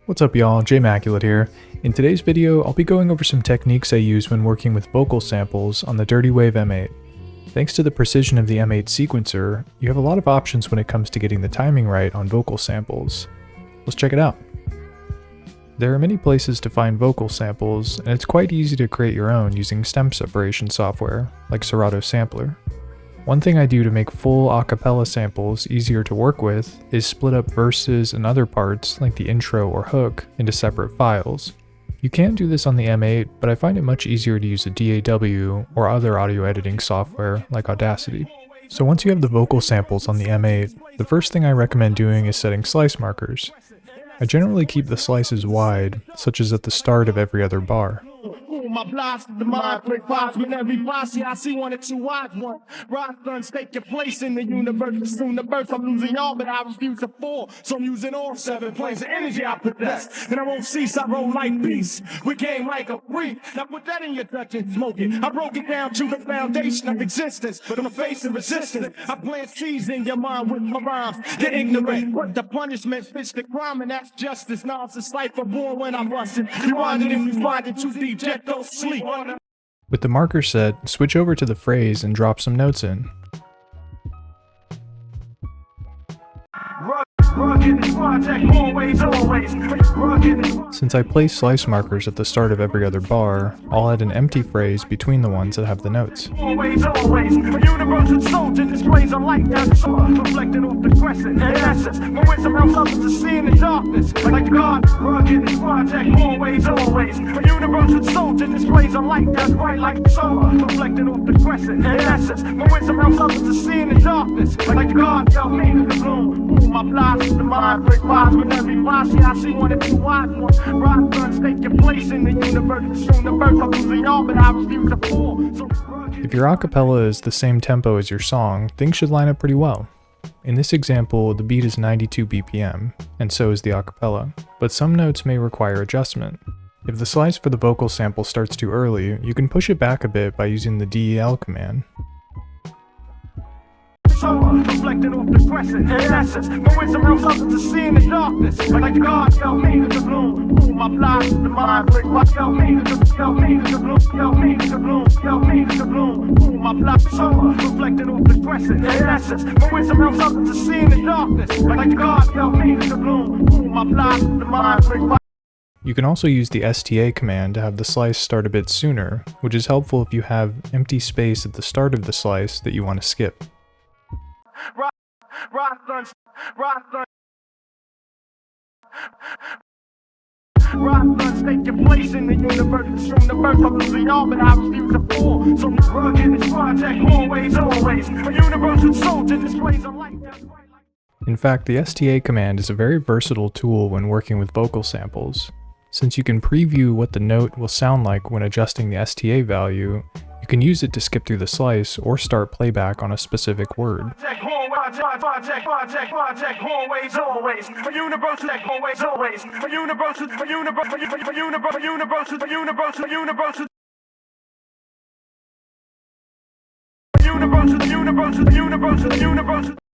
What's up y'all, Jmaculate here. In today's video, I'll be going over some techniques I use when working with vocal samples on the Dirtywave M8. Thanks to the precision of the M8 sequencer, you have a lot of options when it comes to getting the timing right on vocal samples. Let's check it out. There are many places to find vocal samples, and it's quite easy to create your own using stem separation software, like Serato Sampler. One thing I do to make full a cappella samples easier to work with is split up verses and other parts, like the intro or hook, into separate files. You can do this on the M8, but I find it much easier to use a DAW or other audio editing software like Audacity. So once you have the vocal samples on the M8, the first thing I recommend doing is setting slice markers. I generally keep the slices wide, such as at the start of every other bar. My blast, the mind break vibes with every posse. I see one or two eyes, one. Rock guns take your place in the universe. Soon the birth, I'm losing y'all, but I refuse to fall. So I'm using all 7 planes of energy I possess. And I won't cease, I roll like beasts. We game like a freak. Now put that in your Dutch and smoke it. I broke it down to the foundation of existence. But I'm facing resistance. I plant seeds in your mind with my rhymes. You're ignorant. What the punishment fits the crime, and that's justice. Now it's a cipher born when I'm rusting. Rewind it if you find it too deep. Jet don't sleep. With the marker set, switch over to the phrase and drop some notes in. Since I place slice markers at the start of every other bar, I'll add an empty phrase between the ones that have the notes. The mind break vibes with every posse. I see one or two eyes, one. Rock guns take your place in the universe. Soon the birth, I'm losing y'all, but I refuse to fall. If your a cappella is the same tempo as your song, things should line up pretty well. In this example, the beat is 92 BPM, and so is the a cappella, but some notes may require adjustment. If the slice for the vocal sample starts too early, you can push it back a bit by using the DEL command. Reflecting off the crescent, in essence, my wisdom helps others to see in the darkness. Like God tell me to bloom, boom, my blast, the mind break. Tell me to bloom, tell me to bloom, tell me to bloom, boom, my blast. Reflecting off the crescent, in essence, my wisdom helps others to see in the darkness. Like God tell me to bloom, boom, my blast, the mind break. You can also use the STA command to have the slice start a bit sooner, which is helpful if you have empty space at the start of the slice that you want to skip. Rock guns take your place in the universe. From the birth, I'm losing y'all, but I refuse to fall. So rugged this project, always. A universal soldier displays a light that's right like. In fact, the STA command is a very versatile tool when working with vocal samples. Since you can preview what the note will sound like when adjusting the STA value, you can use it to skip through the slice or start playback on a specific word.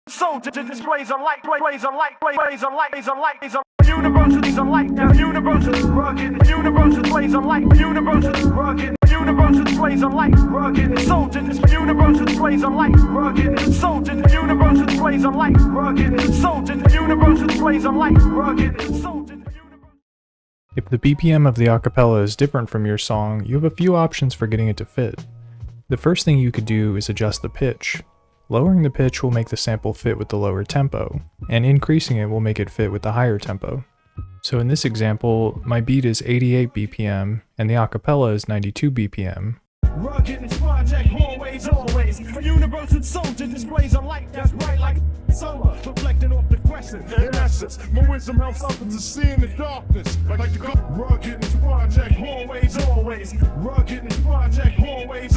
Soldier displays a light, plays a light, plays a light, plays a light, plays a universal, is a light, universal, rugged, universal, plays a light, universal, rugged, universal, plays a light, rugged, soldier, universal, plays a light, rugged, soldier, universal, plays a light, rugged, soldier, universal, plays a light, rugged, soldier. If the BPM of the a cappella is different from your song, you have a few options for getting it to fit. The first thing you could do is adjust the pitch. Lowering the pitch will make the sample fit with the lower tempo, and increasing it will make it fit with the higher tempo. So in this example, my beat is 88 BPM, and the a cappella is 92 BPM. Rugged this project, always. A universal soldier displays a light that's bright like solar, reflecting off the crescent. In essence, my wisdom helps others to see in the darkness. Like the God. Rugged this project, always. Rugged this project, always.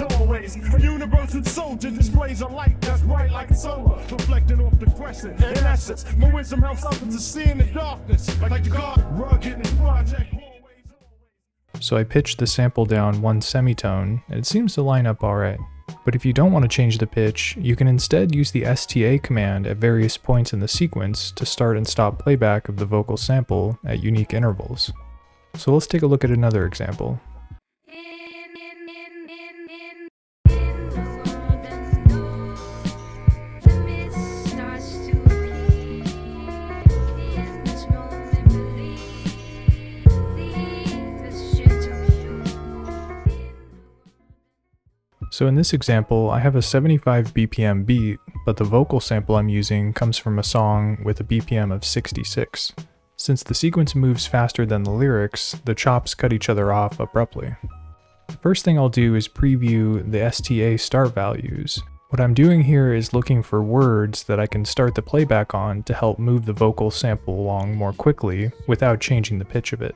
A universal soldier displays a light that's bright like solar, reflecting off the crescent. In essence, my wisdom helps others to see in the darkness. Like the God. Rugged this project. So I pitched the sample down one semitone, and it seems to line up alright. But if you don't want to change the pitch, you can instead use the STA command at various points in the sequence to start and stop playback of the vocal sample at unique intervals. So let's take a look at another example. So in this example, I have a 75 BPM beat, but the vocal sample I'm using comes from a song with a BPM of 66. Since the sequence moves faster than the lyrics, the chops cut each other off abruptly. The first thing I'll do is preview the STA start values. What I'm doing here is looking for words that I can start the playback on to help move the vocal sample along more quickly without changing the pitch of it.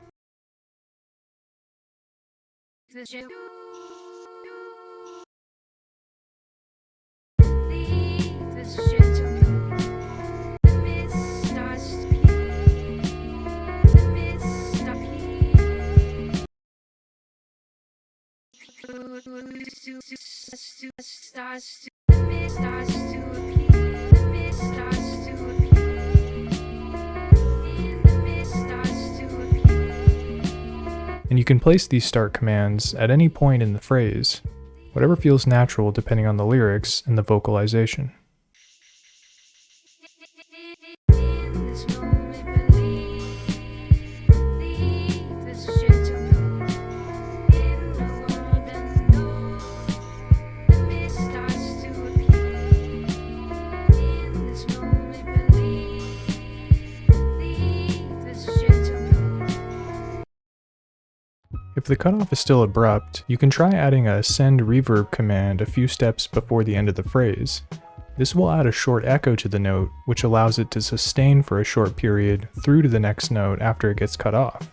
And you can place these start commands at any point in the phrase, whatever feels natural depending on the lyrics and the vocalization. If the cutoff is still abrupt, you can try adding a send reverb command a few steps before the end of the phrase. This will add a short echo to the note, which allows it to sustain for a short period through to the next note after it gets cut off.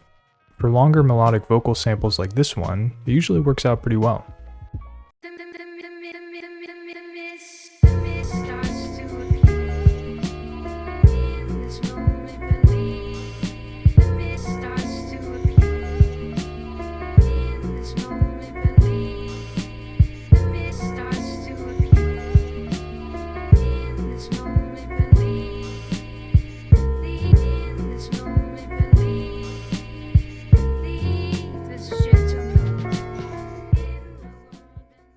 For longer melodic vocal samples like this one, it usually works out pretty well.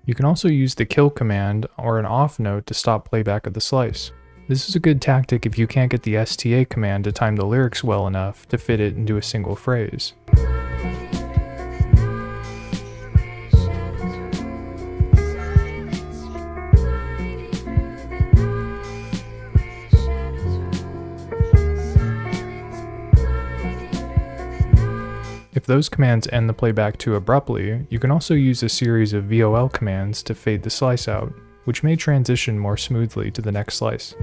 You can also use the kill command or an off note to stop playback of the slice. This is a good tactic if you can't get the STA command to time the lyrics well enough to fit it into a single phrase. If those commands end the playback too abruptly, you can also use a series of VOL commands to fade the slice out, which may transition more smoothly to the next slice.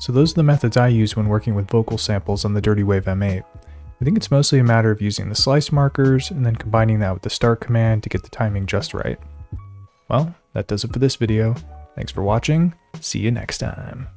So those are the methods I use when working with vocal samples on the Dirtywave M8. I think it's mostly a matter of using the slice markers and then combining that with the start command to get the timing just right. Well, that does it for this video. Thanks for watching. See you next time.